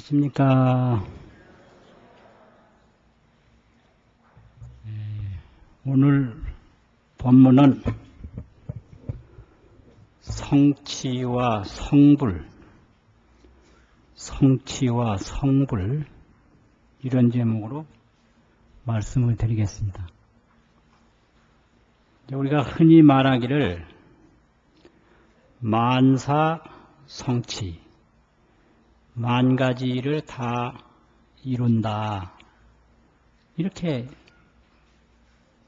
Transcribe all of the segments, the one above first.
안녕하십니까. 오늘 본문은 성취와 성불 이런 제목으로 말씀을 드리겠습니다. 우리가 흔히 말하기를 만사성취, 만 가지를 다 이룬다, 이렇게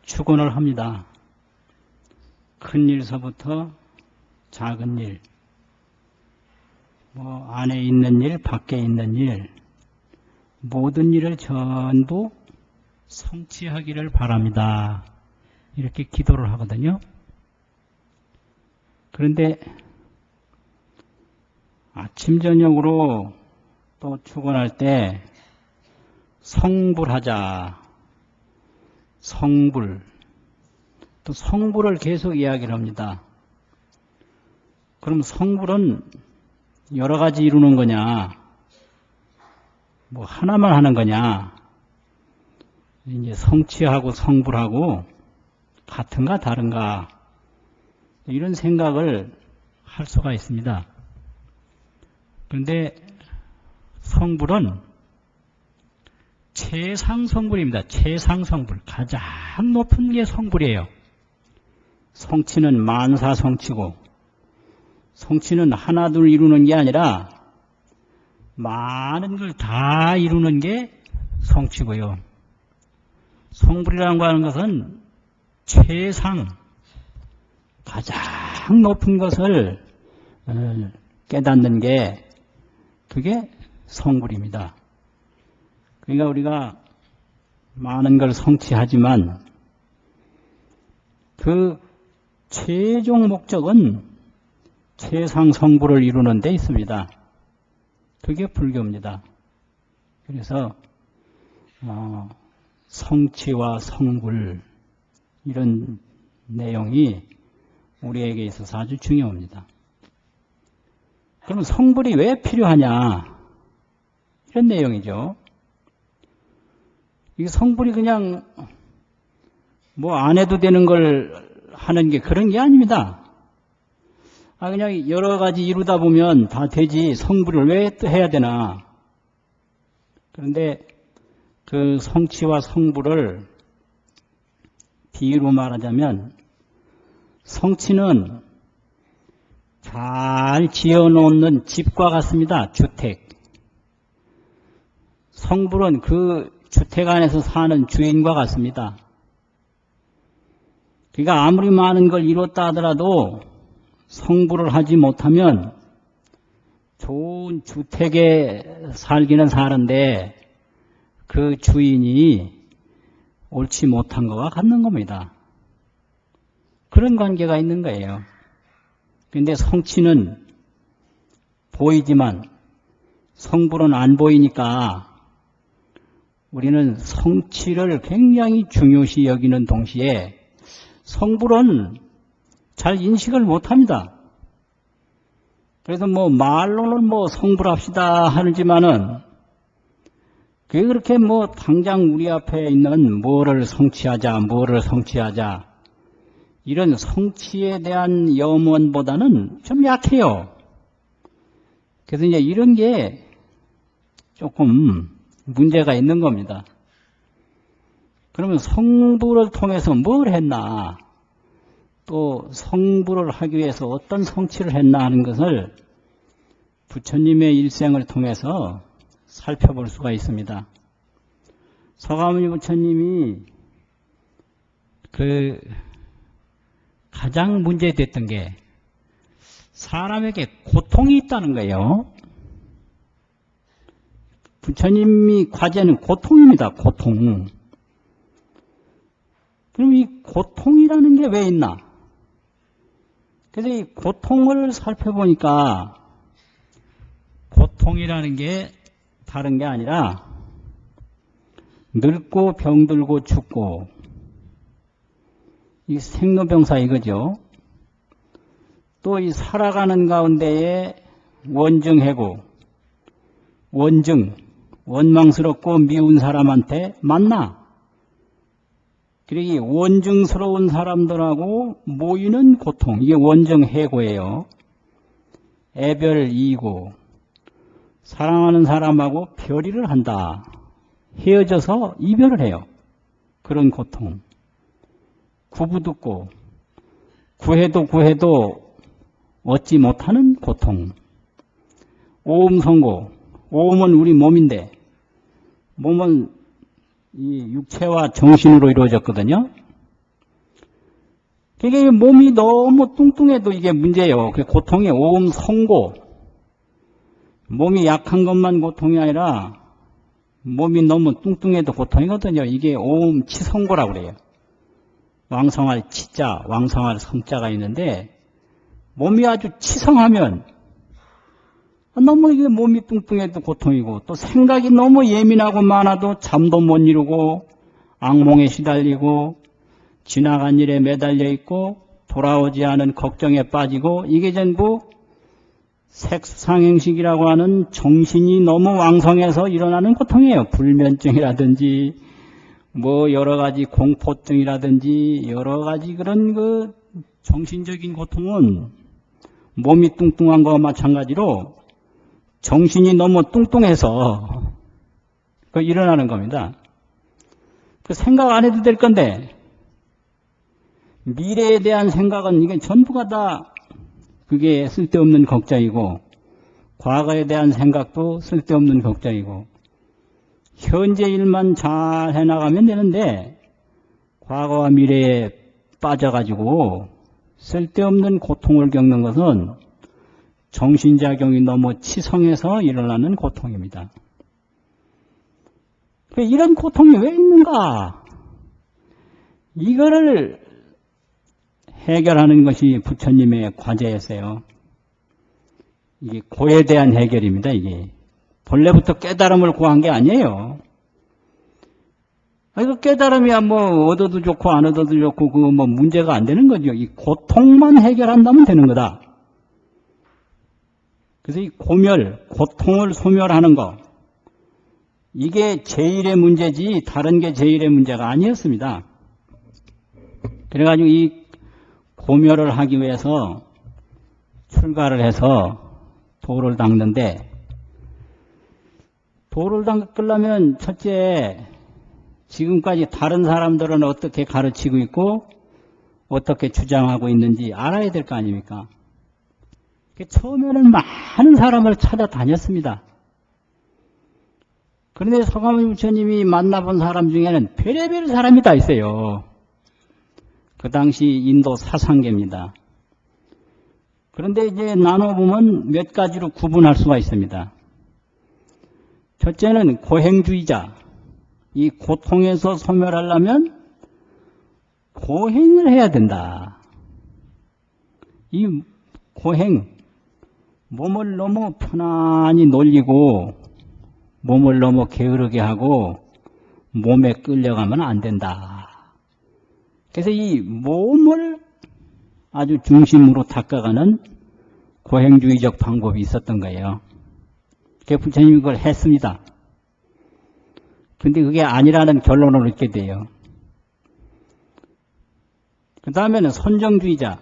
축언을 합니다. 큰 일서부터 작은 일, 안에 있는 일, 밖에 있는 일, 모든 일을 전부 성취하기를 바랍니다. 이렇게 기도를 하거든요. 그런데 아침 저녁으로 또 축원할 때 성불하자, 성불, 또 성불을 계속 이야기를 합니다. 그럼 성불은 여러 가지 이루는 거냐, 하나만 하는 거냐, 이제 성취하고 성불하고 같은가 다른가, 이런 생각을 할 수가 있습니다. 그런데 성불은 최상성불입니다. 최상성불, 가장 높은 게 성불이에요. 성취는 만사성취고, 성취는 하나 둘 이루는 게 아니라 많은 걸 다 이루는 게 성취고요. 성불이라는 거 하는 것은 최상, 가장 높은 것을 깨닫는 게 그게 성불입니다. 그러니까 우리가 많은 걸 성취하지만 그 최종 목적은 최상 성불을 이루는 데 있습니다. 그게 불교입니다. 그래서 성취와 성불, 이런 내용이 우리에게 있어서 아주 중요합니다. 그럼 성불이 왜 필요하냐, 이런 내용이죠. 이 성불이 그냥 안 해도 되는 걸 하는 게 그런 게 아닙니다. 그냥 여러 가지 이루다 보면 다 되지, 성불을 왜 또 해야 되나. 그런데 그 성취와 성불을 비유로 말하자면, 성취는 잘 지어놓는 집과 같습니다. 주택. 성불은 그 주택 안에서 사는 주인과 같습니다. 그러니까 아무리 많은 걸 이뤘다 하더라도 성불을 하지 못하면 좋은 주택에 살기는 사는데 그 주인이 옳지 못한 것과 같는 겁니다. 그런 관계가 있는 거예요. 그런데 성취는 보이지만 성불은 안 보이니까 우리는 성취를 굉장히 중요시 여기는 동시에 성불은 잘 인식을 못합니다. 그래서 말로는 성불합시다 하지만은 그게 그렇게 당장 우리 앞에 있는 뭐를 성취하자 이런 성취에 대한 염원보다는 좀 약해요. 그래서 이제 이런 게 조금 문제가 있는 겁니다. 그러면 성불을 통해서 뭘 했나, 또 성불을 하기 위해서 어떤 성취를 했나 하는 것을 부처님의 일생을 통해서 살펴볼 수가 있습니다. 서가모니 부처님이 가장 문제됐던 게 사람에게 고통이 있다는 거예요. 부처님이 과제는 고통입니다. 고통. 그럼 이 고통이라는 게 왜 있나? 그래서 이 고통을 살펴보니까 고통이라는 게 다른 게 아니라 늙고 병들고 죽고, 이 생로병사 이거죠. 또 이 살아가는 가운데에 원증해고, 원망스럽고 미운 사람한테 만나. 그러기 원증스러운 사람들하고 모이는 고통, 이게 원증해고예요. 애별이고 사랑하는 사람하고 별의를 한다. 헤어져서 이별을 해요. 그런 고통. 구부듣고 구해도 얻지 못하는 고통. 오음성고. 오음은 우리 몸인데 몸은 이 육체와 정신으로 이루어졌거든요. 그게 몸이 너무 뚱뚱해도 이게 문제예요. 그 고통이 오음성고. 몸이 약한 것만 고통이 아니라 몸이 너무 뚱뚱해도 고통이거든요. 이게 오음치성고라고 그래요. 왕성할 치자, 왕성할 성자가 있는데 몸이 아주 치성하면 너무 이게 몸이 뚱뚱해도 고통이고 또 생각이 너무 예민하고 많아도 잠도 못 이루고 악몽에 시달리고 지나간 일에 매달려 있고 돌아오지 않은 걱정에 빠지고 이게 전부 색수상행식이라고 하는 정신이 너무 왕성해서 일어나는 고통이에요. 불면증이라든지 뭐 여러 가지 공포증이라든지 여러 가지 그런 그 정신적인 고통은 몸이 뚱뚱한 거와 마찬가지로 정신이 너무 뚱뚱해서 그 일어나는 겁니다. 그 생각 안 해도 될 건데 미래에 대한 생각은 이게 전부가 다 그게 쓸데없는 걱정이고 과거에 대한 생각도 쓸데없는 걱정이고 현재 일만 잘 해나가면 되는데 과거와 미래에 빠져가지고 쓸데없는 고통을 겪는 것은 정신작용이 너무 치성해서 일어나는 고통입니다. 이런 고통이 왜 있는가? 이거를 해결하는 것이 부처님의 과제였어요. 이게 고에 대한 해결입니다. 이게 본래부터 깨달음을 구한 게 아니에요. 그 깨달음이야 뭐 얻어도 좋고 안 얻어도 좋고 그 뭐 문제가 안 되는 거죠. 이 고통만 해결한다면 되는 거다. 그래서 이 고멸, 고통을 소멸하는 거 이게 제일의 문제지 다른 게 제일의 문제가 아니었습니다. 그래가지고 이 고멸을 하기 위해서 출가를 해서 도를 닦는데 도를 닦으려면 첫째 지금까지 다른 사람들은 어떻게 가르치고 있고 어떻게 주장하고 있는지 알아야 될 거 아닙니까? 처음에는 많은 사람을 찾아다녔습니다. 그런데 서가모니 부처님이 만나본 사람 중에는 별의별 사람이 다 있어요. 그 당시 인도 사상계입니다. 그런데 이제 나눠보면 몇 가지로 구분할 수가 있습니다. 첫째는 고행주의자. 이 고통에서 소멸하려면 고행을 해야 된다. 이 고행, 몸을 너무 편안히 놀리고 몸을 너무 게으르게 하고 몸에 끌려가면 안 된다. 그래서 이 몸을 아주 중심으로 닦아가는 고행주의적 방법이 있었던 거예요. 그래서 부처님이 그걸 했습니다. 근데 그게 아니라는 결론을 얻게 돼요. 그 다음에는 선정주의자.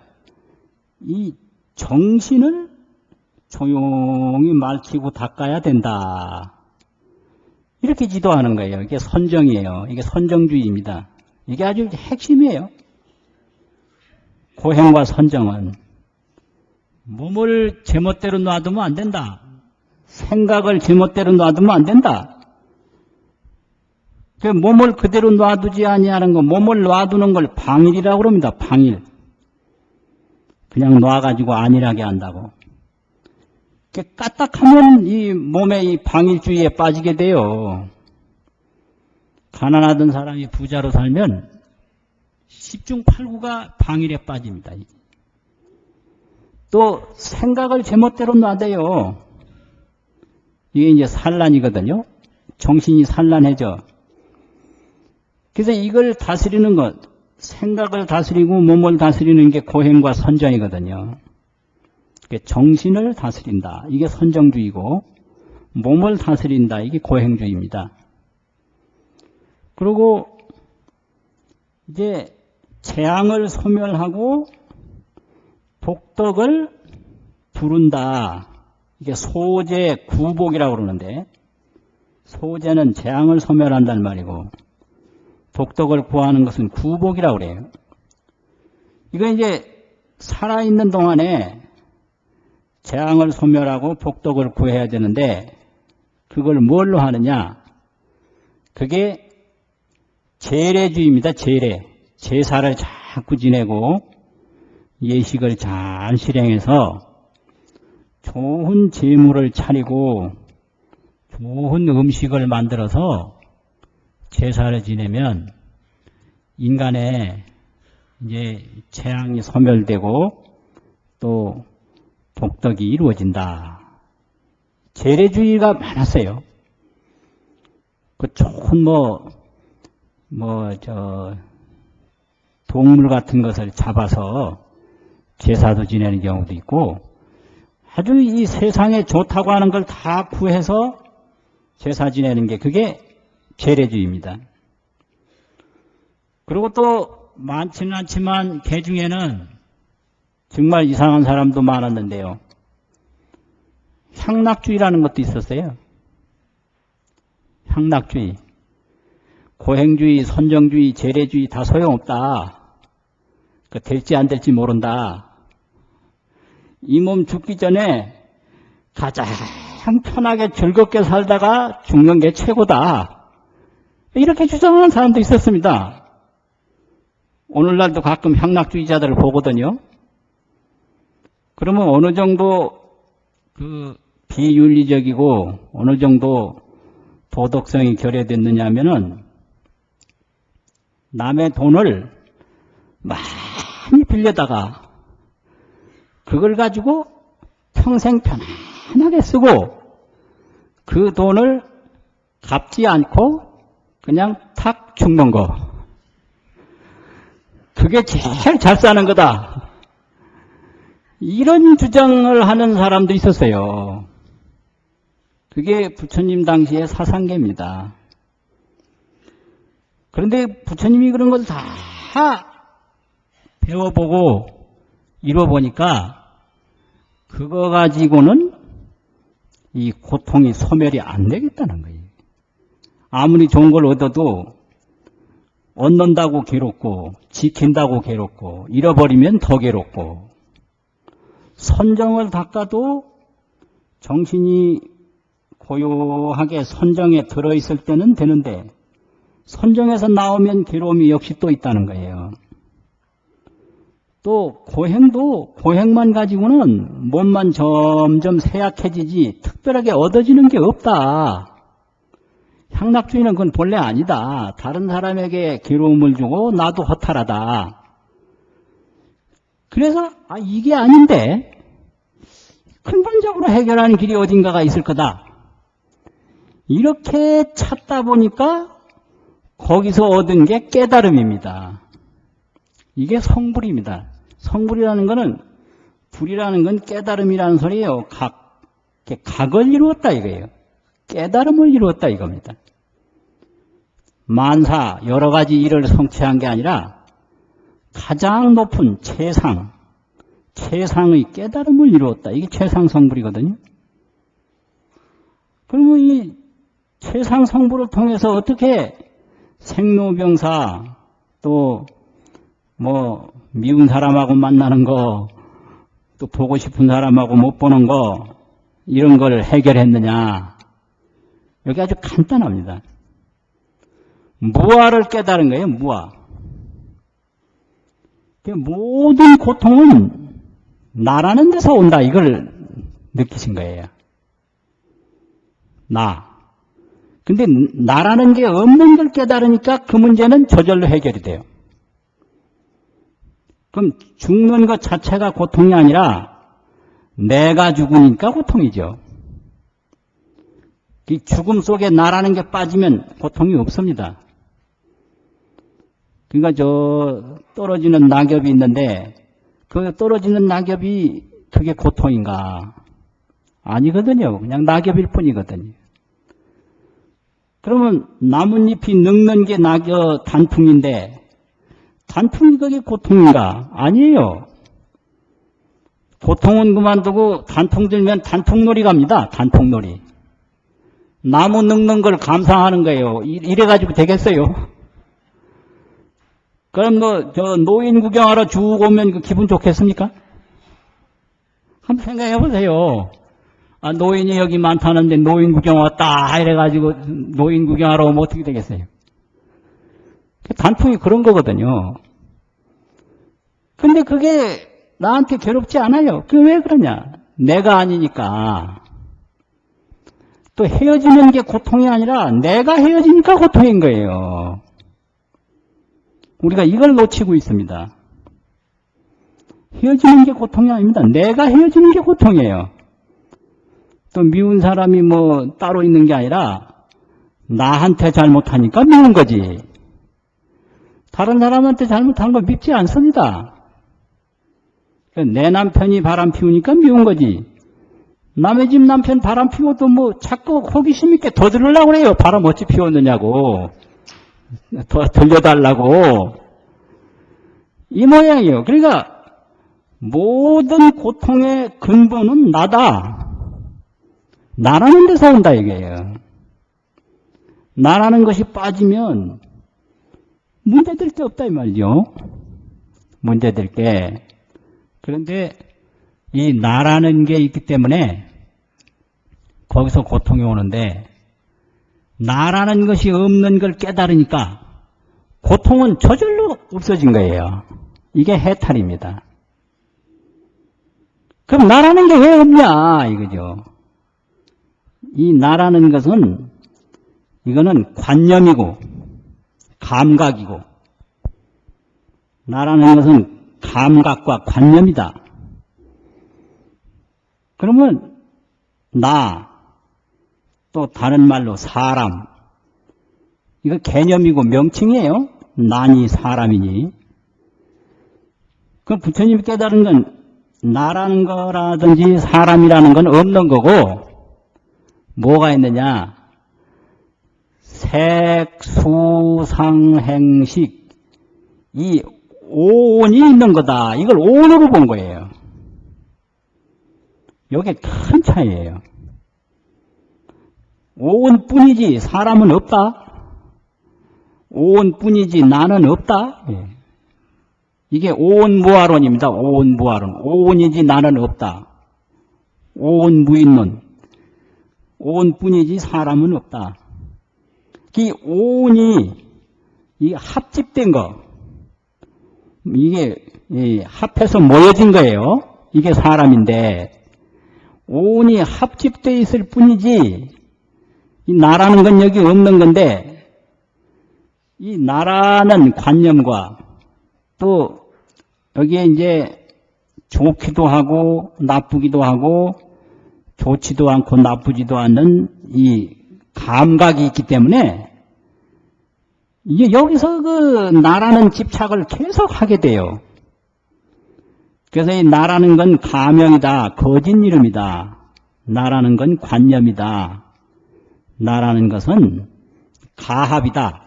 이 정신을 조용히 말치고 닦아야 된다. 이렇게 지도하는 거예요. 이게 선정이에요. 이게 선정주의입니다. 이게 아주 핵심이에요. 고행과 선정은 몸을 제멋대로 놔두면 안 된다. 생각을 제멋대로 놔두면 안 된다. 그 몸을 그대로 놔두지 아니하는 거, 몸을 놔두는 걸 방일이라고 그럽니다. 방일. 그냥 놔가지고 안일하게 한다고. 까딱하면 이 몸의 이 방일주의에 빠지게 돼요. 가난하던 사람이 부자로 살면 10중 8구가 방일에 빠집니다. 또 생각을 제멋대로 놔대요. 이게 이제 산란이거든요. 정신이 산란해져. 그래서 이걸 다스리는 것, 생각을 다스리고 몸을 다스리는 게 고행과 선정이거든요. 정신을 다스린다. 이게 선정주의고 몸을 다스린다. 이게 고행주의입니다. 그리고 이제 재앙을 소멸하고 복덕을 부른다. 이게 소재 구복이라고 그러는데, 소재는 재앙을 소멸한다는 말이고 복덕을 구하는 것은 구복이라고 그래요. 이거 이제 살아있는 동안에 재앙을 소멸하고 복덕을 구해야 되는데 그걸 뭘로 하느냐? 그게 제례주의입니다. 제례. 제사를 자꾸 지내고 예식을 잘 실행해서 좋은 제물을 차리고 좋은 음식을 만들어서 제사를 지내면 인간의 이제 재앙이 소멸되고 또 복덕이 이루어진다. 제례주의가 많았어요. 그 좋은 동물 같은 것을 잡아서 제사도 지내는 경우도 있고 아주 이 세상에 좋다고 하는 걸 다 구해서 제사 지내는 게 그게 제례주의입니다. 그리고 또 많지는 않지만 개 중에는 정말 이상한 사람도 많았는데요. 향락주의라는 것도 있었어요. 향락주의. 고행주의, 선정주의, 제례주의 다 소용없다. 그 될지 안 될지 모른다. 이 몸 죽기 전에 가장 편하게 즐겁게 살다가 죽는 게 최고다. 이렇게 주장하는 사람도 있었습니다. 오늘날도 가끔 향락주의자들을 보거든요. 그러면 어느 정도 그 비윤리적이고 어느 정도 도덕성이 결여됐느냐 하면은 남의 돈을 많이 빌려다가 그걸 가지고 평생 편안하게 쓰고 그 돈을 갚지 않고 그냥 탁 죽는 거. 그게 제일 잘 사는 거다. 이런 주장을 하는 사람도 있었어요. 그게 부처님 당시의 사상계입니다. 그런데 부처님이 그런 것을 다 배워보고 이뤄보니까 그거 가지고는 이 고통이 소멸이 안 되겠다는 거예요. 아무리 좋은 걸 얻어도 얻는다고 괴롭고 지킨다고 괴롭고 잃어버리면 더 괴롭고 선정을 닦아도 정신이 고요하게 선정에 들어있을 때는 되는데 선정에서 나오면 괴로움이 역시 또 있다는 거예요. 또 고행도 고행만 가지고는 몸만 점점 쇠약해지지 특별하게 얻어지는 게 없다. 향락주의는 그건 본래 아니다. 다른 사람에게 괴로움을 주고 나도 허탈하다. 그래서 이게 아닌데 근본적으로 해결하는 길이 어딘가가 있을 거다. 이렇게 찾다 보니까 거기서 얻은 게 깨달음입니다. 이게 성불입니다. 성불이라는 것은 불이라는 건 깨달음이라는 소리예요. 각을 이루었다 이거예요. 깨달음을 이루었다 이겁니다. 만사 여러 가지 일을 성취한 게 아니라 가장 높은 최상의 깨달음을 이루었다. 이게 최상성불이거든요. 그러면 이 최상성불을 통해서 어떻게 생로병사 또 미운 사람하고 만나는 거 또 보고 싶은 사람하고 못 보는 거 이런 걸 해결했느냐. 여기 아주 간단합니다. 무아를 깨달은 거예요. 무아. 모든 고통은 나라는 데서 온다. 이걸 느끼신 거예요. 나. 근데 나라는 게 없는 걸 깨달으니까 그 문제는 저절로 해결이 돼요. 그럼 죽는 것 자체가 고통이 아니라 내가 죽으니까 고통이죠. 이 죽음 속에 나라는 게 빠지면 고통이 없습니다. 그러니까 떨어지는 낙엽이 있는데 그 떨어지는 낙엽이 그게 고통인가? 아니거든요. 그냥 낙엽일 뿐이거든요. 그러면 나뭇잎이 늙는 게 단풍인데 단풍이 그게 고통인가? 아니에요. 고통은 그만두고 단풍 들면 단풍놀이 갑니다. 단풍놀이. 나무 늙는 걸 감상하는 거예요. 이래가지고 되겠어요? 그럼 노인 구경하러 쭉 오면 그 기분 좋겠습니까? 한번 생각해 보세요. 아, 노인이 여기 많다는데 노인 구경 왔다 이래가지고 노인 구경하러 오면 어떻게 되겠어요? 단풍이 그런 거거든요. 근데 그게 나한테 괴롭지 않아요. 그게 왜 그러냐? 내가 아니니까. 또 헤어지는 게 고통이 아니라 내가 헤어지니까 고통인 거예요. 우리가 이걸 놓치고 있습니다. 헤어지는 게 고통이 아닙니다. 내가 헤어지는 게 고통이에요. 또 미운 사람이 따로 있는 게 아니라 나한테 잘못하니까 미운 거지. 다른 사람한테 잘못한 거 밉지 않습니다. 내 남편이 바람 피우니까 미운 거지. 남의 집 남편 바람 피워도 자꾸 호기심 있게 더 들으려고 그래요. 바람 어찌 피웠느냐고. 더 들려달라고. 이 모양이에요. 그러니까 모든 고통의 근본은 나다. 나라는 데서 온다 이게요. 나라는 것이 빠지면 문제될 게 없다 이 말이죠. 문제될 게. 그런데 이 나라는 게 있기 때문에 거기서 고통이 오는데 나라는 것이 없는 걸 깨달으니까 고통은 저절로 없어진 거예요. 이게 해탈입니다. 그럼 나라는 게 왜 없냐 이거죠. 이 나라는 것은 이거는 관념이고 감각이고 나라는 것은 감각과 관념이다. 그러면 나, 또 다른 말로 사람, 이거 개념이고 명칭이에요. 나니 사람이니. 그럼 부처님이 깨달은 건 나라는 거라든지 사람이라는 건 없는 거고 뭐가 있느냐? 색, 수, 상, 행식 이 오온이 있는 거다. 이걸 오온으로 본 거예요. 이게 큰 차이예요. 오온뿐이지 사람은 없다. 오온뿐이지 나는 없다. 이게 오온무아론입니다. 오온무아론. 오온이지 나는 없다. 오온무인론. 오온뿐이지 사람은 없다. 이 오온이 이 합집된 거, 이게 합해서 모여진 거예요. 이게 사람인데 오온이 합집되어 있을 뿐이지 이 나라는 건 여기 없는 건데 이 나라는 관념과 또 여기에 이제 좋기도 하고 나쁘기도 하고 좋지도 않고 나쁘지도 않는 이 감각이 있기 때문에 이게 여기서 그 나라는 집착을 계속 하게 돼요. 그래서 이 나라는 건 가명이다. 거짓 이름이다. 나라는 건 관념이다. 나라는 것은 가합이다.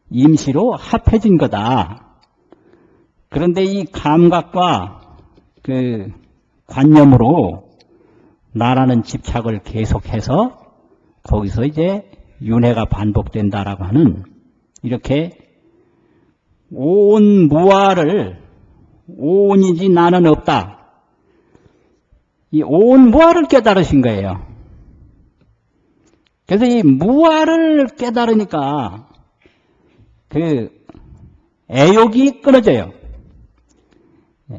임시로 합해진 거다. 그런데 이 감각과 그 관념으로 나라는 집착을 계속해서 거기서 이제 윤회가 반복된다라고 하는 이렇게 오온무아를 오온이지 나는 없다. 이 오온무아를 깨달으신 거예요. 그래서 이 무아를 깨달으니까 그 애욕이 끊어져요.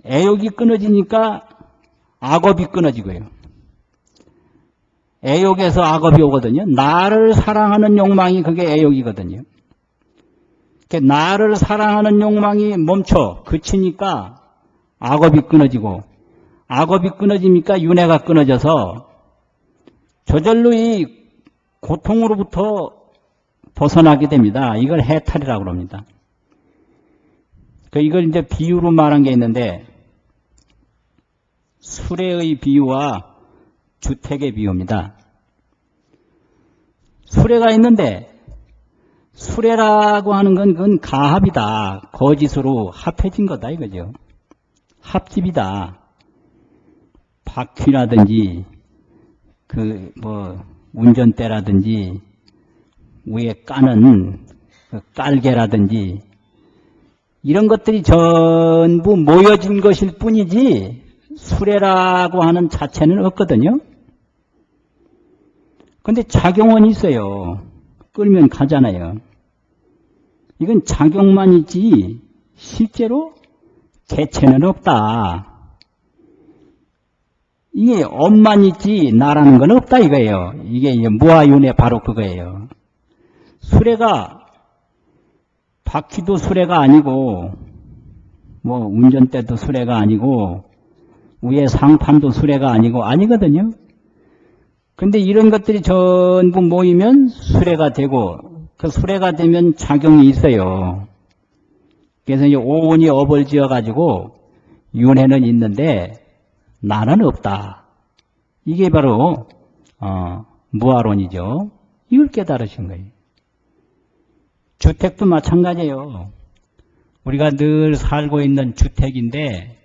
애욕이 끊어지니까 악업이 끊어지고요. 애욕에서 악업이 오거든요. 나를 사랑하는 욕망이 그게 애욕이거든요. 나를 사랑하는 욕망이 멈춰 그치니까 악업이 끊어지고 악업이 끊어지니까 윤회가 끊어져서 저절로 이 고통으로부터 벗어나게 됩니다. 이걸 해탈이라고 합니다. 이걸 이제 비유로 말한 게 있는데 수레의 비유와 주택의 비유입니다. 수레가 있는데 수레라고 하는 건 그건 가합이다. 거짓으로 합해진 거다 이거죠. 합집이다. 바퀴라든지 그 뭐 운전대라든지 위에 까는 그 깔개라든지 이런 것들이 전부 모여진 것일 뿐이지 수레라고 하는 자체는 없거든요. 근데 작용은 있어요. 끌면 가잖아요. 이건 작용만 있지 실제로 개체는 없다. 이게 업만 있지 나라는 건 없다 이거예요. 이게 무아윤의 바로 그거예요. 수레가 바퀴도 수레가 아니고 뭐 운전대도 수레가 아니고 위에 상판도 수레가 아니고 아니거든요. 근데 이런 것들이 전부 모이면 수레가 되고 그 수레가 되면 작용이 있어요. 그래서 이제 오온이 업을 지어 가지고 윤회는 있는데 나는 없다. 이게 바로 무아론이죠. 이걸 깨달으신 거예요. 주택도 마찬가지예요. 우리가 늘 살고 있는 주택인데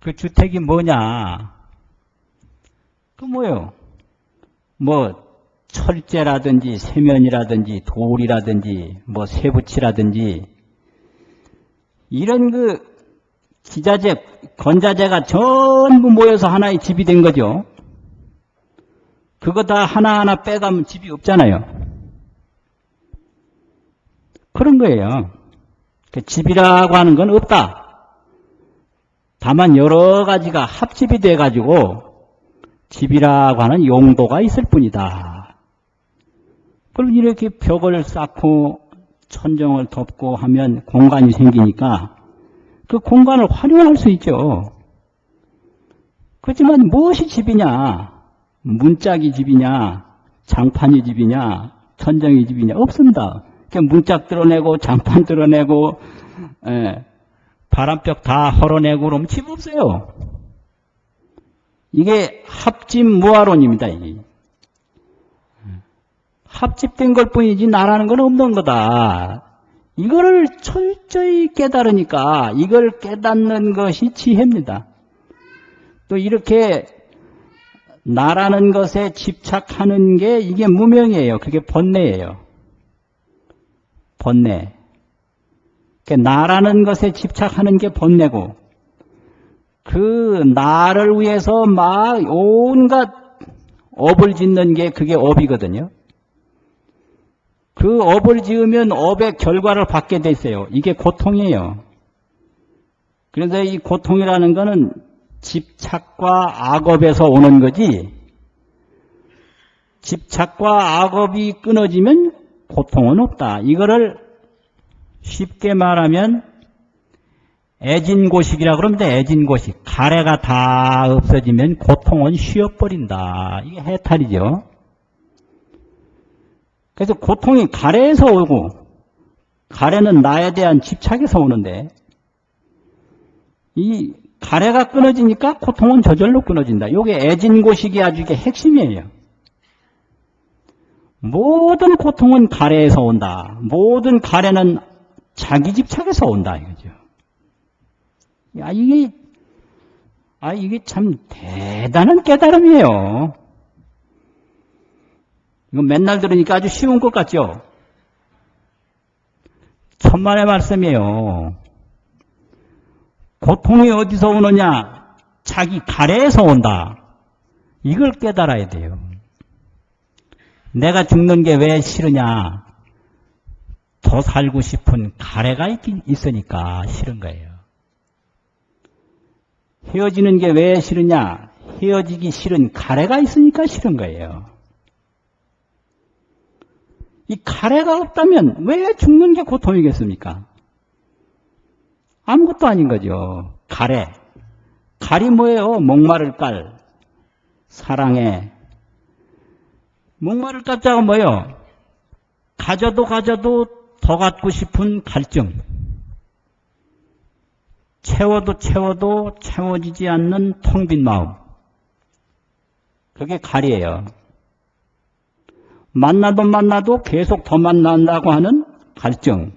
그 주택이 뭐냐? 그 뭐요? 뭐 철제라든지 세면이라든지 돌이라든지 뭐 쇠붙이라든지 이런 그 기자재, 건자재가 전부 모여서 하나의 집이 된 거죠. 그거 다 하나하나 빼가면 집이 없잖아요. 그런 거예요. 그 집이라고 하는 건 없다. 다만 여러 가지가 합집이 돼가지고 집이라고 하는 용도가 있을 뿐이다. 그럼 이렇게 벽을 쌓고 천정을 덮고 하면 공간이 생기니까 그 공간을 활용할 수 있죠. 그렇지만 무엇이 집이냐? 문짝이 집이냐? 장판이 집이냐? 천정이 집이냐? 없습니다. 그냥 문짝 드러내고 장판 드러내고 바람벽 다 헐어내고 그러면 집 없어요. 이게 합집 무아론입니다. 이게. 합집된 걸 뿐이지 나라는 건 없는 거다. 이거를 철저히 깨달으니까 이걸 깨닫는 것이 지혜입니다. 또 이렇게 나라는 것에 집착하는 게 이게 무명이에요. 그게 번뇌예요. 번뇌. 그러니까 나라는 것에 집착하는 게 번뇌고 그 나를 위해서 막 온갖 업을 짓는 게 그게 업이거든요. 그 업을 지으면 업의 결과를 받게 돼 있어요. 이게 고통이에요. 그래서 이 고통이라는 거는 집착과 악업에서 오는 거지 집착과 악업이 끊어지면 고통은 없다. 이거를 쉽게 말하면 애진고식이라고 그러면 애진고식. 가래가 다 없어지면 고통은 쉬어버린다. 이게 해탈이죠. 그래서 고통이 가래에서 오고 가래는 나에 대한 집착에서 오는데 이 가래가 끊어지니까 고통은 저절로 끊어진다. 이게 애진고식이 아주 이게 핵심이에요. 모든 고통은 가래에서 온다. 모든 가래는 자기 집착에서 온다 이거죠. 이게 참 대단한 깨달음이에요. 이거 맨날 들으니까 아주 쉬운 것 같죠? 천만의 말씀이에요. 고통이 어디서 오느냐? 자기 가래에서 온다. 이걸 깨달아야 돼요. 내가 죽는 게 왜 싫으냐? 더 살고 싶은 가래가 있으니까 싫은 거예요. 헤어지는 게 왜 싫으냐? 헤어지기 싫은 가래가 있으니까 싫은 거예요. 이 가래가 없다면 왜 죽는 게 고통이겠습니까? 아무것도 아닌 거죠. 가래. 갈이 뭐예요? 목마를 깔. 사랑해. 목마를 깔자가 뭐예요? 가져도 더 갖고 싶은 갈증. 채워도 채워지지 않는 텅 빈 마음. 그게 갈이에요. 만나도 계속 더 만난다고 하는 갈증.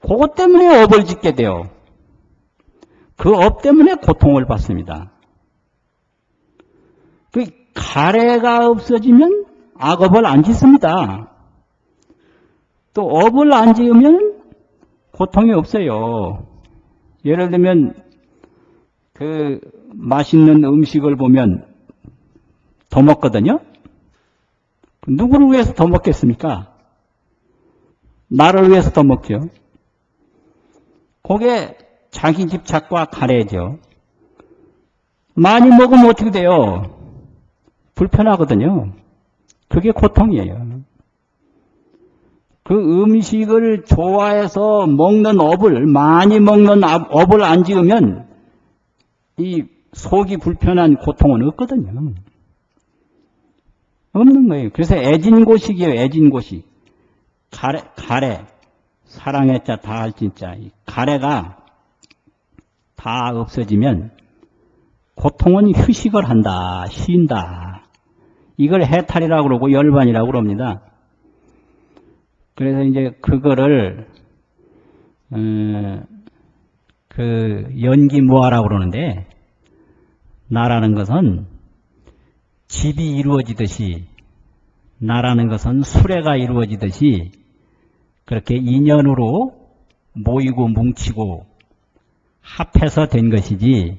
그것 때문에 업을 짓게 돼요. 그 업 때문에 고통을 받습니다. 그 가래가 없어지면 악업을 안 짓습니다. 또 업을 안 지으면 고통이 없어요. 예를 들면 그 맛있는 음식을 보면 더 먹거든요. 누구를 위해서 더 먹겠습니까? 나를 위해서 더 먹죠. 그게 자기 집착과 가래죠. 많이 먹으면 어떻게 돼요? 불편하거든요. 그게 고통이에요. 그 음식을 좋아해서 먹는 업을, 많이 먹는 업을 안 지으면 이 속이 불편한 고통은 없거든요. 없는 거예요. 그래서 애진고식이에요. 애진고식. 가래. 사랑의 자, 다할 진짜. 가래가 다 없어지면 고통은 휴식을 한다. 쉰다. 이걸 해탈이라고 그러고 열반이라고 그럽니다. 그래서 이제 그거를 그 연기무아라고 그러는데, 나라는 것은 집이 이루어지듯이, 나라는 것은 수레가 이루어지듯이 그렇게 인연으로 모이고 뭉치고 합해서 된 것이지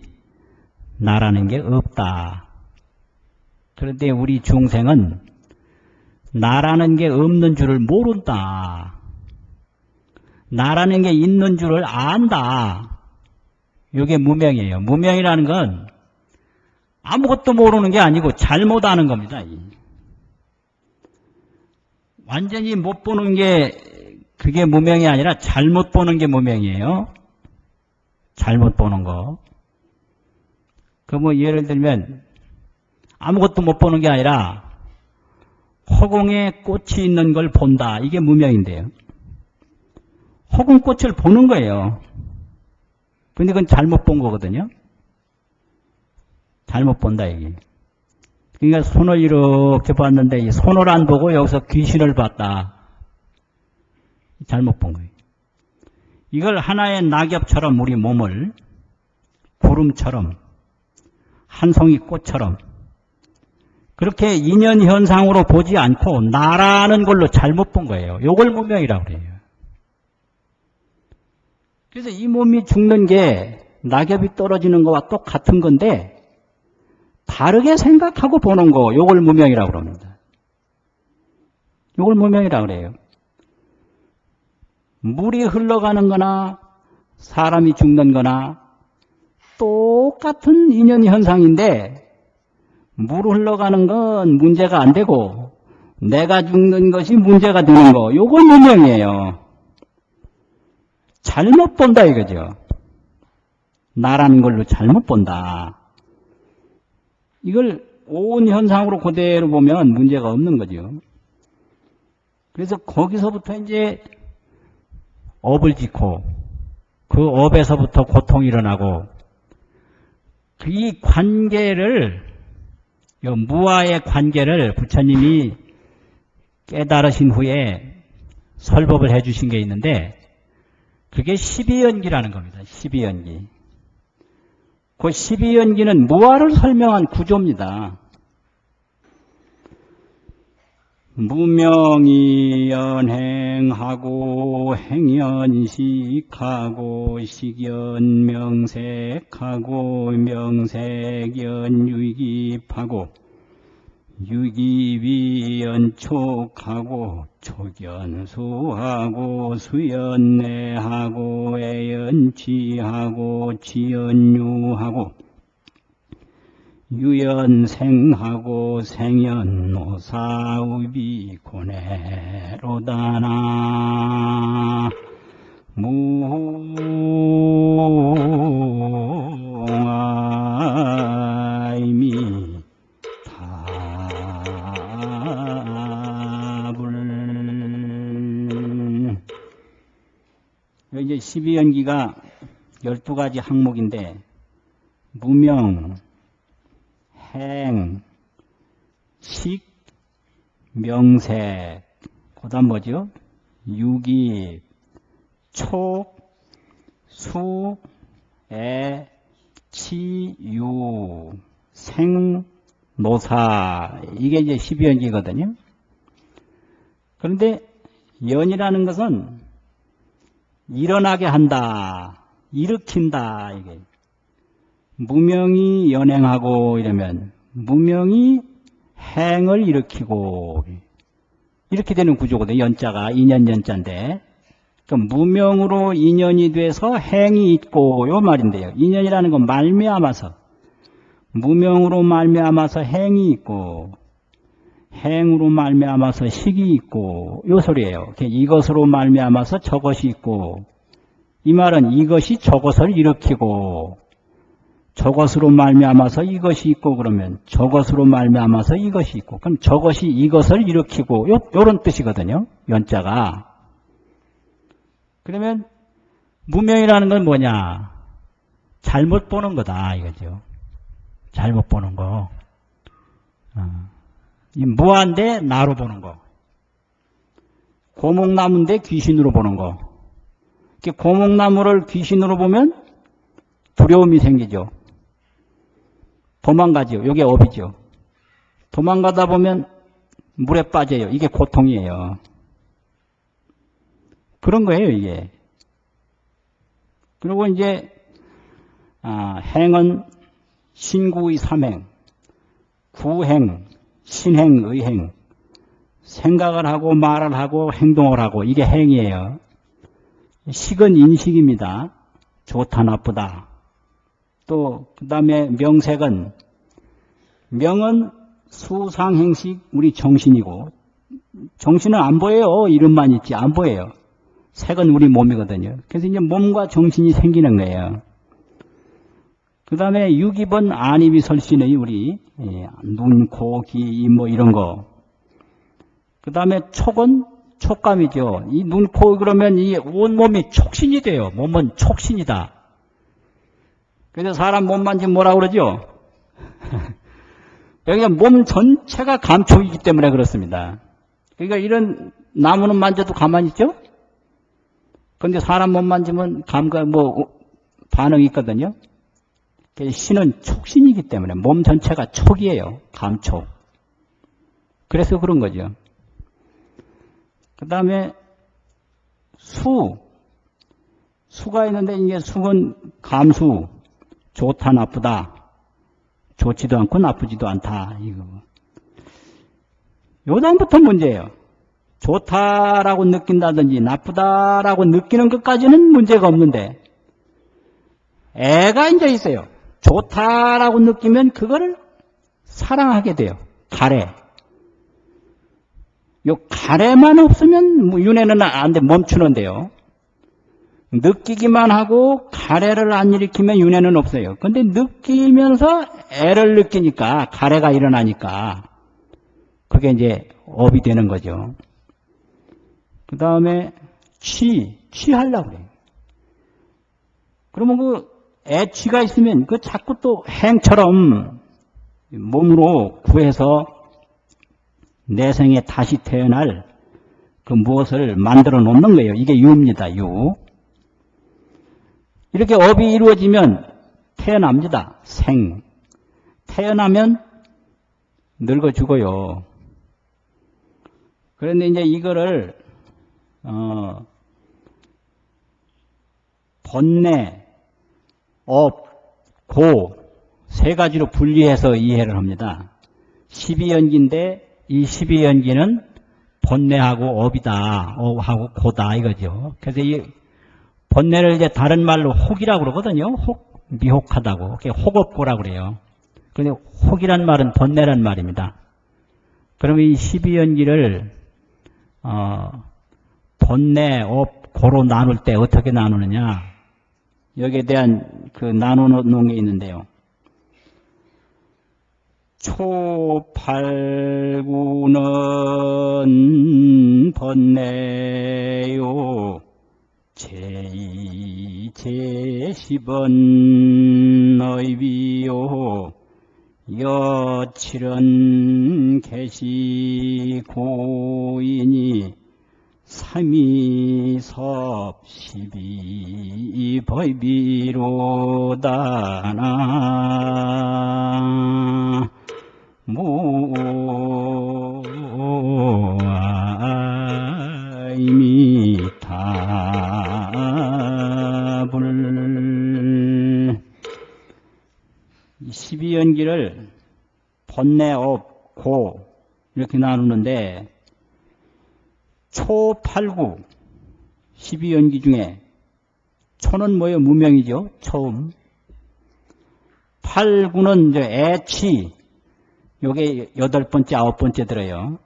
나라는 게 없다. 그런데 우리 중생은 나라는 게 없는 줄을 모른다. 나라는 게 있는 줄을 안다. 이게 무명이에요. 무명이라는 건 아무것도 모르는 게 아니고 잘못 아는 겁니다. 완전히 못 보는 게 그게 무명이 아니라 잘못 보는 게 무명이에요. 잘못 보는 거. 그 뭐 예를 들면 아무것도 못 보는 게 아니라 허공에 꽃이 있는 걸 본다. 이게 무명인데요. 허공꽃을 보는 거예요. 근데 그건 잘못 본 거거든요. 잘못 본다 이게. 그러니까 손을 이렇게 봤는데 이 손을 안 보고 여기서 귀신을 봤다. 잘못 본 거예요. 이걸 하나의 낙엽처럼 우리 몸을 구름처럼 한 송이 꽃처럼 그렇게 인연현상으로 보지 않고 나라는 걸로 잘못 본 거예요. 요걸 무명이라고 그래요. 그래서 이 몸이 죽는 게 낙엽이 떨어지는 거와 똑같은 건데 다르게 생각하고 보는 거, 요걸 무명이라고 그럽니다. 요걸 무명이라고 그래요. 물이 흘러가는 거나 사람이 죽는 거나 똑같은 인연 현상인데 물 흘러가는 건 문제가 안 되고 내가 죽는 것이 문제가 되는 거, 요걸 무명이에요. 잘못 본다 이거죠. 나라는 걸로 잘못 본다. 이걸 온 현상으로 그대로 보면 문제가 없는 거죠. 그래서 거기서부터 이제 업을 짓고 그 업에서부터 고통이 일어나고 이 관계를, 이 무아의 관계를 부처님이 깨달으신 후에 설법을 해 주신 게 있는데 그게 12연기라는 겁니다. 12연기. 그 12연기는 무아를 설명한 구조입니다. 무명이 연행하고 행연식하고 식연명색하고 명색연유기하고 유기위연촉하고 촉연수하고 수연내하고 애연취하고 지연유하고 유연생하고 생연노사우비고내로다나 무아이미 답을. 이제 12연기가 12가지 항목인데 무명, 행, 식, 명색, 그 다음 뭐죠? 유기, 촉, 수, 애, 치, 유, 생, 노사. 이게 이제 12연기거든요. 그런데 연이라는 것은 일어나게 한다, 일으킨다. 이게 무명이 연행하고 이러면 무명이 행을 일으키고 이렇게 되는 구조거든요. 연자가 인연 연자인데 그러니까 무명으로 인연이 돼서 행이 있고 요 말인데요. 인연이라는 건 말미암아서 무명으로 말미암아서 행이 있고 행으로 말미암아서 식이 있고 요 소리예요. 이것으로 말미암아서 저것이 있고 이 말은 이것이 저것을 일으키고 저것으로 말미암아서 이것이 있고 그러면 저것으로 말미암아서 이것이 있고 그럼 저것이 이것을 일으키고 요런 뜻이거든요. 연자가. 그러면 무명이라는 건 뭐냐? 잘못 보는 거다 이거죠. 잘못 보는 거. 이 무한데 나로 보는 거. 고목나무인데 귀신으로 보는 거. 고목나무를 귀신으로 보면 두려움이 생기죠. 도망가죠. 이게 업이죠. 도망가다 보면 물에 빠져요. 이게 고통이에요. 그런 거예요, 이게. 그리고 이제 행은 신구의 삼행, 구행, 신행, 의행, 생각을 하고 말을 하고 행동을 하고 이게 행이에요. 식은 인식입니다. 좋다 나쁘다. 또 그 다음에 명색은 명은 수상행식 우리 정신이고 정신은 안 보여요. 이름만 있지 안 보여요. 색은 우리 몸이거든요. 그래서 이제 몸과 정신이 생기는 거예요. 그 다음에 유기본 안입이 설신의 우리 눈, 코, 귀, 입 뭐 이런 거. 그 다음에 촉은 촉감이죠. 이 눈, 코 그러면 이 온몸이 촉신이 돼요. 몸은 촉신이다. 그래서 사람 몸 만지면 뭐라 그러죠? 여기가 몸 전체가 감촉이기 때문에 그렇습니다. 그러니까 이런 나무는 만져도 가만히 있죠? 그런데 사람 몸 만지면 감각 반응이 있거든요. 신은 촉신이기 때문에 몸 전체가 촉이에요. 감촉. 그래서 그런 거죠. 그 다음에 수가 있는데 이게 수는 감수. 좋다 나쁘다. 좋지도 않고 나쁘지도 않다. 이거. 요 다음부터 문제예요. 좋다라고 느낀다든지 나쁘다라고 느끼는 것까지는 문제가 없는데 애가 이제 있어요. 좋다라고 느끼면 그거를 사랑하게 돼요. 가래. 요 가래만 없으면 윤회는 안 돼. 멈추는데요. 느끼기만 하고 가래를 안 일으키면 윤회는 없어요. 근데 느끼면서 애를 느끼니까 가래가 일어나니까 그게 이제 업이 되는 거죠. 그 다음에 취하려고 그래요. 그러면 그 애취가 있으면 그 자꾸 또 행처럼 몸으로 구해서 내생에 다시 태어날 그 무엇을 만들어 놓는 거예요. 이게 유입니다. 유. 이렇게 업이 이루어지면 태어납니다. 생. 태어나면 늙어 죽어요. 그런데 이제 이거를 번뇌, 업, 고 세 가지로 분리해서 이해를 합니다. 12연기인데 이 12연기는 번뇌하고 업이다. 업하고 고다 이거죠. 그래서 이 번뇌를 이제 다른 말로 혹이라고 그러거든요. 혹, 미혹하다고. 혹업고라고 그래요. 그런데 혹이란 말은 번뇌란 말입니다. 그러면 이 12연기를 번뇌, 업, 고로 나눌 때 어떻게 나누느냐. 여기에 대한 그 나누는 게 있는데요. 초팔구는 번뇌요. 제2, 제10은 의비요. 여칠은 계시고이니 삼이섭 십이법이로다나 무아이미타불. 12연기를 번뇌업, 고 이렇게 나누는데 초, 8, 9 12연기 중에 초는 뭐예요? 무명이죠. 처음. 8, 9는 이제 애치, 요게 8번째, 9번째 들어요.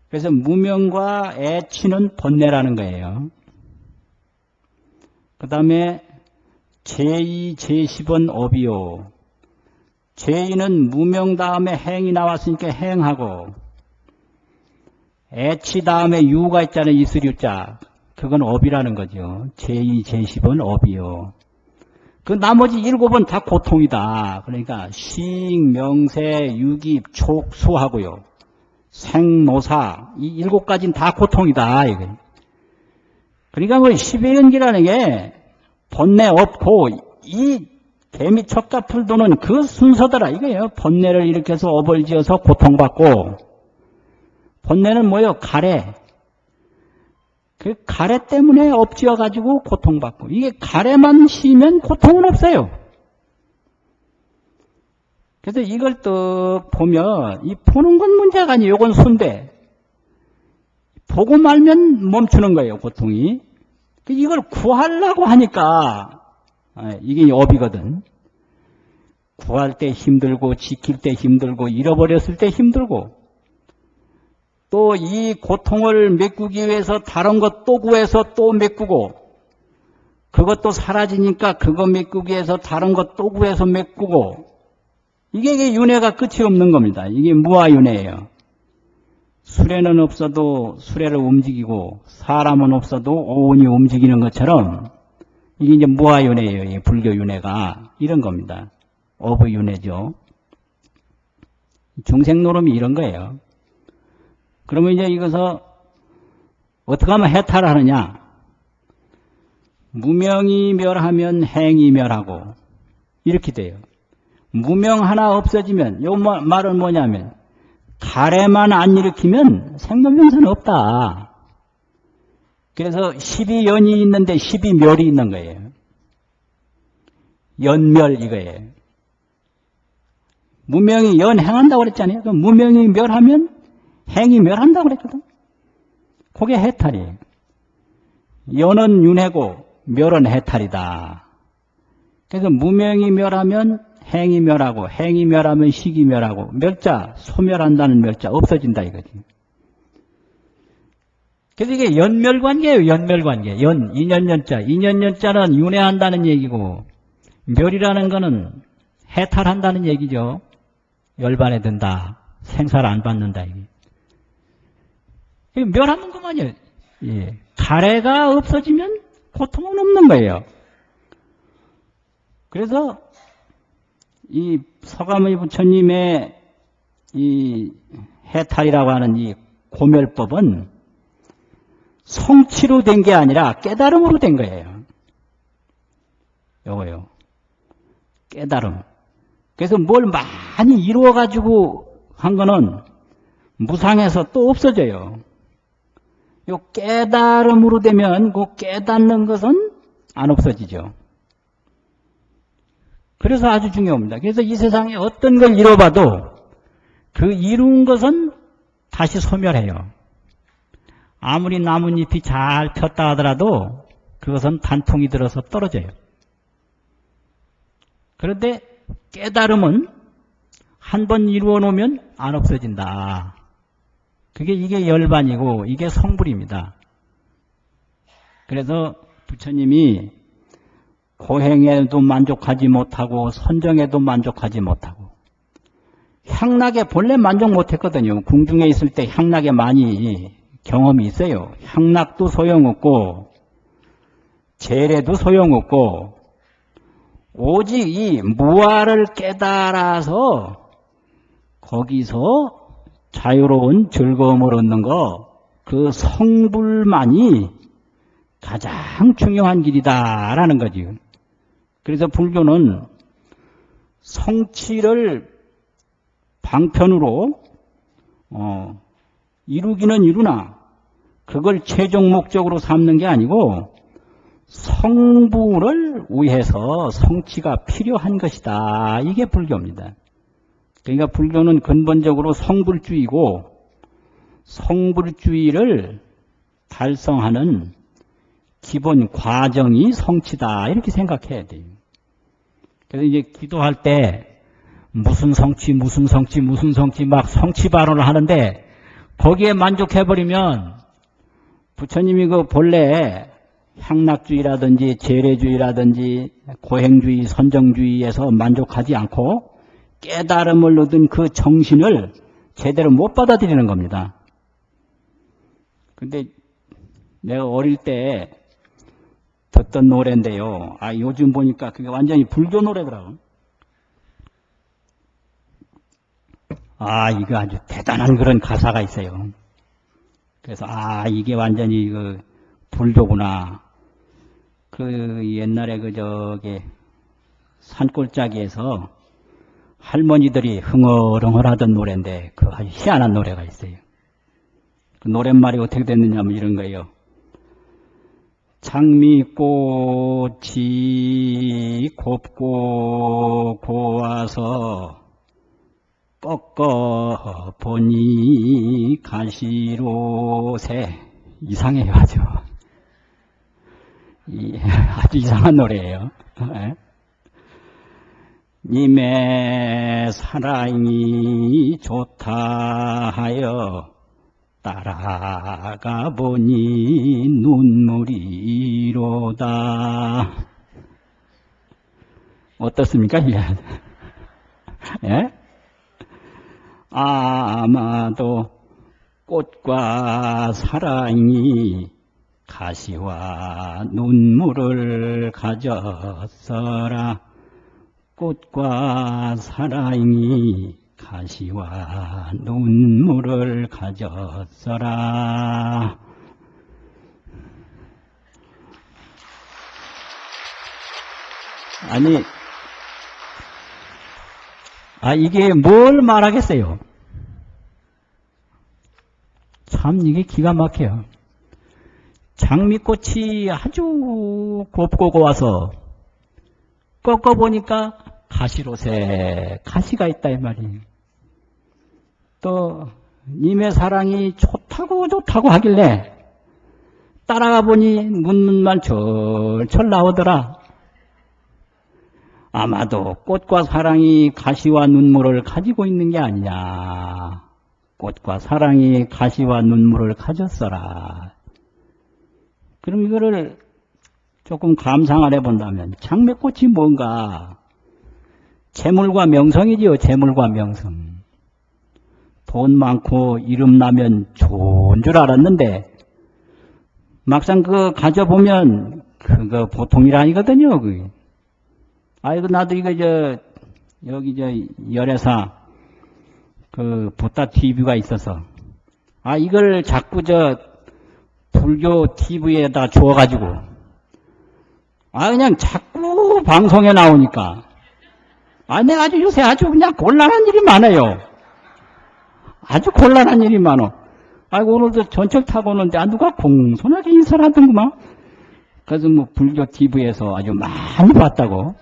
그래서 무명과 애치는 번뇌라는 거예요. 그 다음에 제2, 제10은 업이요. 제2는 무명 다음에 행이 나왔으니까 행하고, 애치 다음에 유가 있잖아요. 이슬유자. 그건 업이라는 거죠. 제2, 제10은 업이요. 그 나머지 7은 다 고통이다. 그러니까 식, 명세, 유깁, 촉, 수하고요. 생노사, 이 7가지는 다 고통이다. 이거. 그러니까 뭐 12연기라는 게 번뇌 없고 이 개미 척자풀 도는 그 순서더라 이거예요. 번뇌를 일으켜서 업을 지어서 고통받고, 번뇌는 뭐예요? 가래. 그 가래 때문에 업지어가지고 고통받고, 이게 가래만 쉬면 고통은 없어요. 그래서 이걸 또 보면, 이 보는 건 문제가 아니에요. 이건 순대. 보고 말면 멈추는 거예요, 고통이. 이걸 구하려고 하니까, 이게 업이거든. 구할 때 힘들고, 지킬 때 힘들고, 잃어버렸을 때 힘들고, 또 이 고통을 메꾸기 위해서 다른 것 또 구해서 또 메꾸고, 그것도 사라지니까 그거 메꾸기 위해서 다른 것 또 구해서 메꾸고, 이게 윤회가 끝이 없는 겁니다. 이게 무아윤회예요. 수레는 없어도 수레를 움직이고, 사람은 없어도 오온이 움직이는 것처럼, 이게 이제 무아윤회예요. 이 불교윤회가. 이런 겁니다. 어부윤회죠. 중생노름이 이런 거예요. 그러면 이제 이것을 어떻게 하면 해탈을 하느냐? 무명이 멸하면 행이 멸하고, 이렇게 돼요. 무명 하나 없어지면, 요 말은 뭐냐면, 가래만 안 일으키면 생로병사는 없다. 그래서 12연이 있는데 12멸이 있는 거예요. 연멸 이거예요. 무명이 연행한다고 그랬잖아요. 그럼 무명이 멸하면 행이 멸한다고 그랬거든. 그게 해탈이에요. 연은 윤회고 멸은 해탈이다. 그래서 무명이 멸하면 행이 멸하고, 행이 멸하면 식이 멸하고, 멸자, 소멸한다는 멸자 없어진다 이거지. 그래서 이게 연멸관계예요. 연멸관계. 인연연자. 인연연자는 윤회한다는 얘기고, 멸이라는 거는 해탈한다는 얘기죠. 열반에 든다. 생사를 안 받는다 이게. 멸하는 것만이에요. 예. 가래가 없어지면 고통은 없는 거예요. 그래서 이 서가모니 부처님의 이 해탈이라고 하는 이 고멸법은 성취로 된 게 아니라 깨달음으로 된 거예요. 요거요. 깨달음. 그래서 뭘 많이 이루어가지고 한 거는 무상해서 또 없어져요. 요 깨달음으로 되면 그 깨닫는 것은 안 없어지죠. 그래서 아주 중요합니다. 그래서 이 세상에 어떤 걸 이뤄봐도 그 이룬 것은 다시 소멸해요. 아무리 나뭇잎이 잘 폈다 하더라도 그것은 단풍이 들어서 떨어져요. 그런데 깨달음은 한 번 이루어 놓으면 안 없어진다. 이게 열반이고 이게 성불입니다. 그래서 부처님이 고행에도 만족하지 못하고 선정에도 만족하지 못하고, 향락에 본래 만족 못했거든요. 궁중에 있을 때 향락에 많이 경험이 있어요. 향락도 소용없고 재래도 소용없고 오직 이 무아를 깨달아서 거기서 자유로운 즐거움을 얻는 거, 그 성불만이 가장 중요한 길이다라는 거지. 그래서 불교는 성취를 방편으로 이루기는 이루나 그걸 최종 목적으로 삼는 게 아니고 성불을 위해서 성취가 필요한 것이다. 이게 불교입니다. 그러니까 불교는 근본적으로 성불주의고 성불주의를 달성하는 기본 과정이 성취다. 이렇게 생각해야 돼요. 그래서 이제 기도할 때 무슨 성취 막 성취 발언을 하는데 거기에 만족해버리면 부처님이 그 본래 향락주의라든지 재래주의라든지 고행주의, 선정주의에서 만족하지 않고 깨달음을 얻은 그 정신을 제대로 못 받아들이는 겁니다. 근데 내가 어릴 때 듣던 노래인데요. 요즘 보니까 그게 완전히 불교 노래더라고요. 이거 아주 대단한 그런 가사가 있어요. 그래서, 이게 완전히 불교구나. 옛날에 산골짜기에서 할머니들이 흥얼흥얼 하던 노래인데, 아주 희한한 노래가 있어요. 그 노랫말이 어떻게 됐느냐면 이런 거예요. 장미꽃이 곱고 고와서 꺾어 보니 가시로새. 이상해요, 아주. 아주 이상한 노래예요. 님의 사랑이 좋다 하여 따라가 보니 눈물이로다. 어떻습니까? 예? 아마도 꽃과 사랑이 가시와 눈물을 가졌어라. 꽃과 사랑이 가시와 눈물을 가졌어라. 이게 뭘 말하겠어요? 참 이게 기가 막혀요. 장미꽃이 아주 곱고 고와서 꺾어보니까 가시로새, 가시가 있다 이 말이에요. 또 님의 사랑이 좋다고 하길래 따라가 보니 눈물만 철철 나오더라. 아마도 꽃과 사랑이 가시와 눈물을 가지고 있는 게 아니냐. 꽃과 사랑이 가시와 눈물을 가졌어라. 그럼 이거를 조금 감상을 해본다면 장미꽃이 뭔가? 재물과 명성이지요. 재물과 명성. 돈 많고 이름 나면 좋은 줄 알았는데 막상 그거 가져보면 그거 보통 일 아니거든요. 그게. 나도 여기 열애사 보따 TV가 있어서 이걸 자꾸 불교 TV에다 주워가지고 그냥 자꾸 방송에 나오니까 내가 요새 아주 그냥 곤란한 일이 많아요. 아주 곤란한 일이 많어. 오늘도 전철 타고 오는데 누가 공손하게 인사를 하던구만. 그래서 불교 TV에서 아주 많이 봤다고.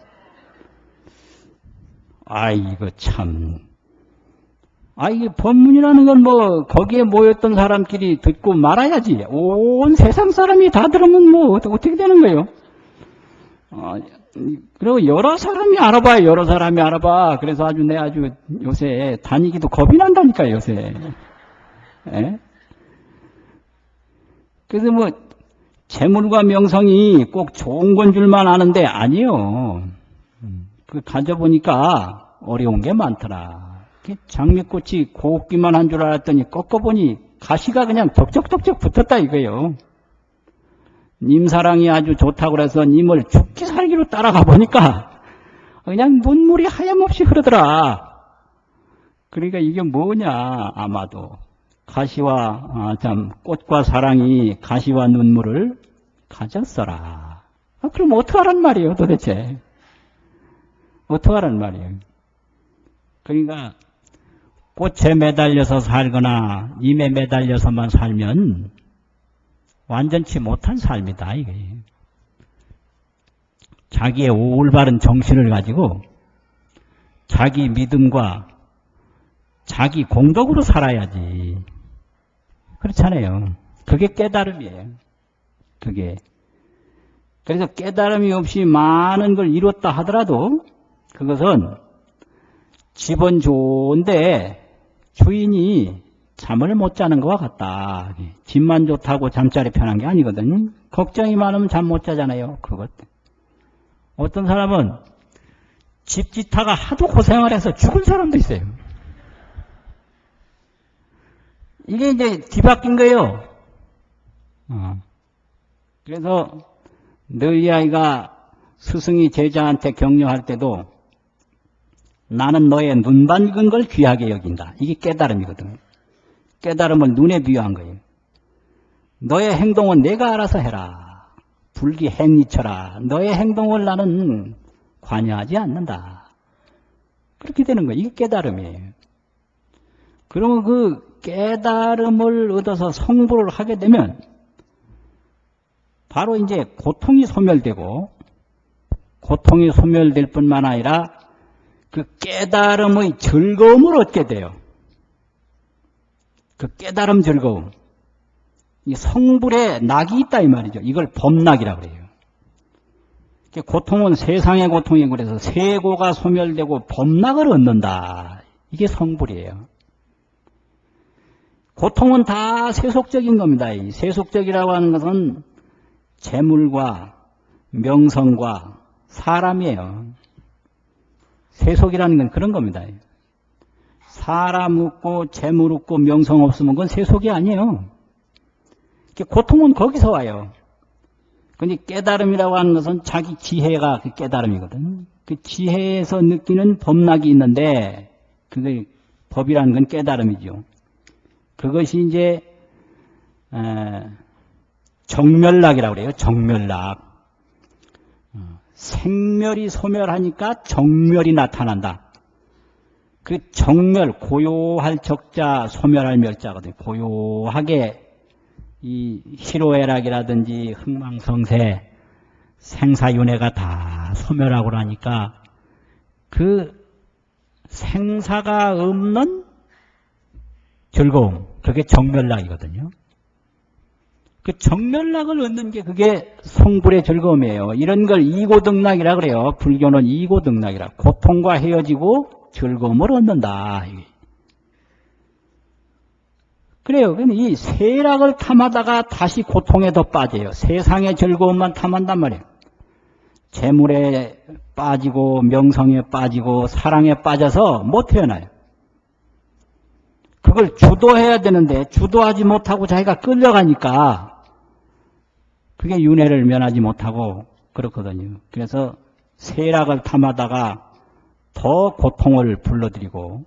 이거 참. 이게 법문이라는 건 거기에 모였던 사람끼리 듣고 말아야지. 온 세상 사람이 다 들으면 어떻게 되는 거예요? 그리고 여러 사람이 알아봐요. 여러 사람이 알아봐. 그래서 내가 요새 다니기도 겁이 난다니까요, 요새. 예? 그래서 재물과 명성이 꼭 좋은 건 줄만 아는데 아니요. 가져보니까 어려운 게 많더라. 장미꽃이 곱기만 한 줄 알았더니 꺾어보니 가시가 그냥 덕적덕적 붙었다 이거예요. 님 사랑이 아주 좋다고 그래서 님을 죽기 살기로 따라가 보니까 그냥 눈물이 하염없이 흐르더라. 그러니까 이게 뭐냐, 아마도. 꽃과 사랑이 가시와 눈물을 가졌어라. 그럼 어떡하란 말이에요, 도대체? 어떡하란 말이에요? 그러니까, 꽃에 매달려서 살거나, 임에 매달려서만 살면, 완전치 못한 삶이다, 이게. 자기의 올바른 정신을 가지고, 자기 믿음과 자기 공덕으로 살아야지. 그렇잖아요. 그게 깨달음이에요. 그게. 그래서 깨달음이 없이 많은 걸 이뤘다 하더라도 그것은 집은 좋은데 주인이 잠을 못 자는 것과 같다. 집만 좋다고 잠자리 편한 게 아니거든요. 걱정이 많으면 잠 못 자잖아요. 그것. 어떤 사람은 집 짓다가 하도 고생을 해서 죽은 사람도 있어요. 이게 이제 뒤바뀐 거예요. 그래서 너희 아이가 스승이 제자한테 격려할 때도 나는 너의 눈 밝은 걸 귀하게 여긴다. 이게 깨달음이거든. 깨달음을 눈에 비유한 거예요. 너의 행동은 내가 알아서 해라. 불기행리처라. 너의 행동을 나는 관여하지 않는다. 그렇게 되는 거예요. 이게 깨달음이에요. 그러면 그 깨달음을 얻어서 성불을 하게 되면 바로 이제 고통이 소멸되고, 고통이 소멸될 뿐만 아니라 그 깨달음의 즐거움을 얻게 돼요. 그 깨달음 즐거움. 이 성불에 낙이 있다 이 말이죠. 이걸 법낙이라고 그래요. 고통은 세상의 고통이고 그래서 세고가 소멸되고 법낙을 얻는다. 이게 성불이에요. 고통은 다 세속적인 겁니다. 이 세속적이라고 하는 것은 재물과 명성과 사람이에요. 세속이라는 건 그런 겁니다. 사람 없고 재물 없고 명성 없으면 그건 세속이 아니에요. 고통은 거기서 와요. 근데 깨달음이라고 하는 것은 자기 지혜가 그 깨달음이거든. 그 지혜에서 느끼는 법락이 있는데 그게 법이라는 건 깨달음이죠. 그것이 이제 정멸락이라고 그래요. 정멸락. 생멸이 소멸하니까 정멸이 나타난다. 그 정멸, 고요할 적자, 소멸할 멸자거든요. 고요하게 이 희로애락이라든지 흥망성쇠, 생사윤회가 다 소멸하고 나니까 그 생사가 없는 즐거움, 그게 정멸락이거든요. 그 정멸락을 얻는 게 그게 성불의 즐거움이에요. 이런 걸 이고등락이라 그래요. 불교는 이고등락이라. 고통과 헤어지고 즐거움을 얻는다. 그래요. 근데 이 세락을 탐하다가 다시 고통에 더 빠져요. 세상의 즐거움만 탐한단 말이에요. 재물에 빠지고 명성에 빠지고 사랑에 빠져서 못 태어나요. 그걸 주도해야 되는데 주도하지 못하고 자기가 끌려가니까 그게 윤회를 면하지 못하고 그렇거든요. 그래서 세락을 탐하다가 더 고통을 불러들이고,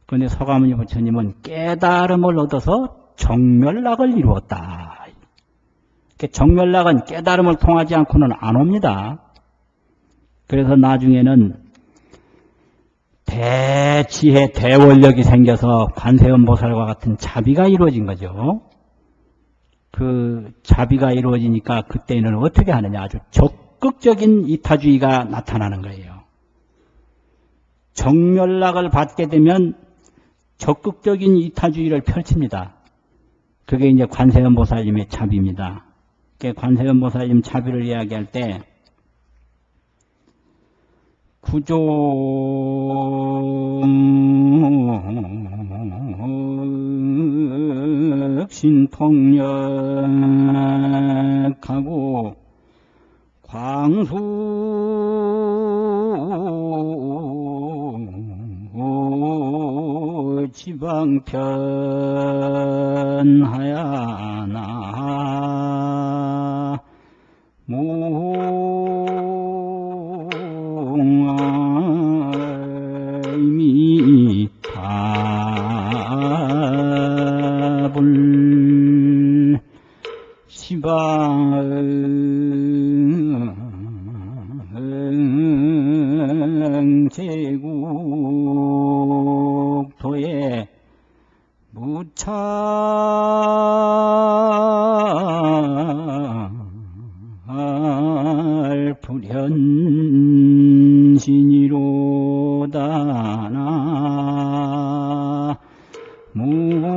그런데 서가모니 부처님은 깨달음을 얻어서 정멸락을 이루었다. 정멸락은 깨달음을 통하지 않고는 안 옵니다. 그래서 나중에는 대지혜, 대원력이 생겨서 관세음보살과 같은 자비가 이루어진 거죠. 그 자비가 이루어지니까 그때는 어떻게 하느냐. 아주 적극적인 이타주의가 나타나는 거예요. 정멸락을 받게 되면 적극적인 이타주의를 펼칩니다. 그게 이제 관세음보살님의 자비입니다. 관세음보살님 자비를 이야기할 때 구조 신통력하고 광수 지방편하야나 무아 제국토에 무찰 불현신이로다 나 무아이미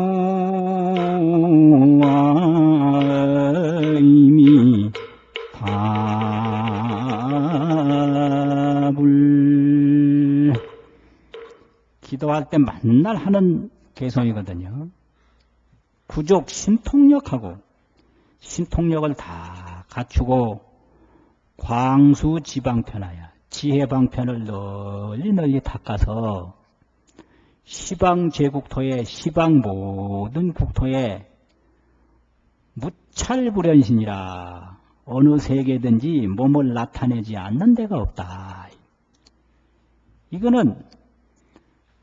답을 기도할 때 맨날 하는 개성이거든요. 구족 신통력하고 신통력을 다 갖추고 광수지방편하여 지혜방편을 널리 닦아서 시방제국토에 시방 모든 국토에 무찰불현신이라 어느 세계든지 몸을 나타내지 않는 데가 없다. 이거는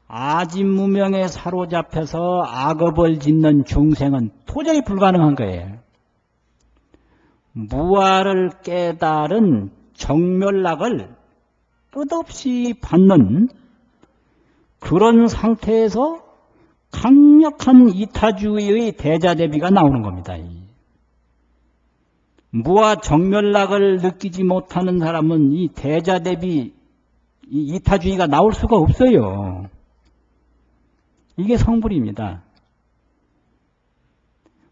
아진무명에 사로잡혀서 악업을 짓는 중생은 도저히 불가능한 거예요. 무아를 깨달은 정멸락을 끝없이 받는 그런 상태에서 강력한 이타주의의 대자대비가 나오는 겁니다. 무아 정멸락을 느끼지 못하는 사람은 이 대자대비, 이 이타주의가 나올 수가 없어요. 이게 성불입니다.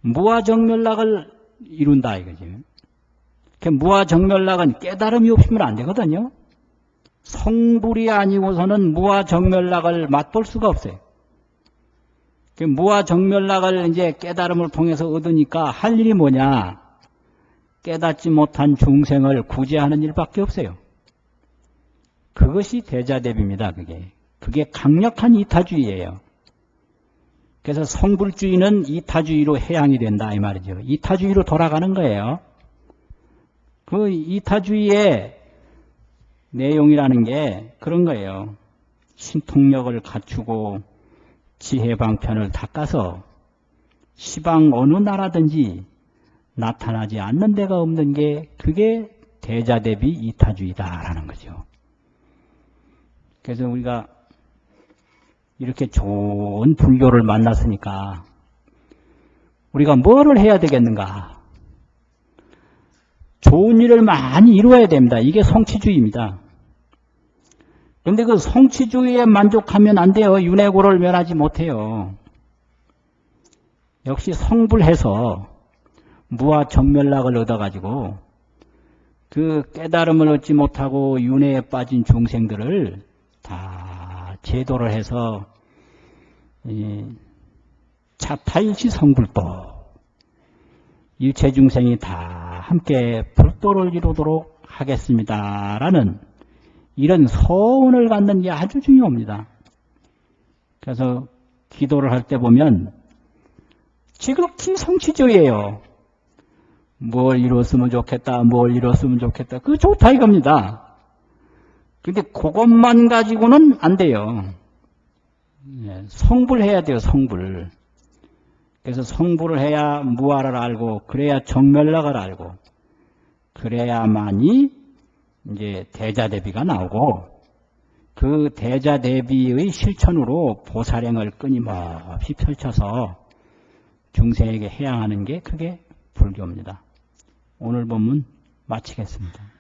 무아정멸락을 이룬다 이거죠. 무아정멸락은 깨달음이 없으면 안 되거든요. 성불이 아니고서는 무아정멸락을 맛볼 수가 없어요. 무아정멸락을 이제 깨달음을 통해서 얻으니까 할 일이 뭐냐? 깨닫지 못한 중생을 구제하는 일밖에 없어요. 그것이 대자대비입니다. 그게 강력한 이타주의예요. 그래서 성불주의는 이타주의로 해양이 된다 이 말이죠. 이타주의로 돌아가는 거예요. 그 이타주의의 내용이라는 게 그런 거예요. 신통력을 갖추고 지혜방편을 닦아서 시방 어느 나라든지 나타나지 않는 데가 없는 게 그게 대자대비 이타주의다라는 거죠. 그래서 우리가 이렇게 좋은 불교를 만났으니까 우리가 뭐를 해야 되겠는가? 좋은 일을 많이 이루어야 됩니다. 이게 성취주의입니다. 그런데 그 성취주의에 만족하면 안 돼요. 윤회고를 면하지 못해요. 역시 성불해서 무아정멸락을 얻어가지고 그 깨달음을 얻지 못하고 윤회에 빠진 중생들을 다 제도를 해서 차타일시 성불도 일체 중생이 다 함께 불도를 이루도록 하겠습니다라는 이런 소원을 갖는 게 아주 중요합니다. 그래서 기도를 할 때 보면 지극히 성취주의예요. 뭘 이뤘으면 좋겠다, 뭘 이뤘으면 좋겠다. 그거 좋다 이겁니다. 근데 그것만 가지고는 안 돼요. 성불해야 돼요, 성불. 그래서 성불을 해야 무아를 알고, 그래야 정멸락을 알고, 그래야만이 이제 대자대비가 나오고, 그 대자대비의 실천으로 보살행을 끊임없이 펼쳐서 중생에게 해양하는 게 그게 불교입니다. 오늘 본문 마치겠습니다.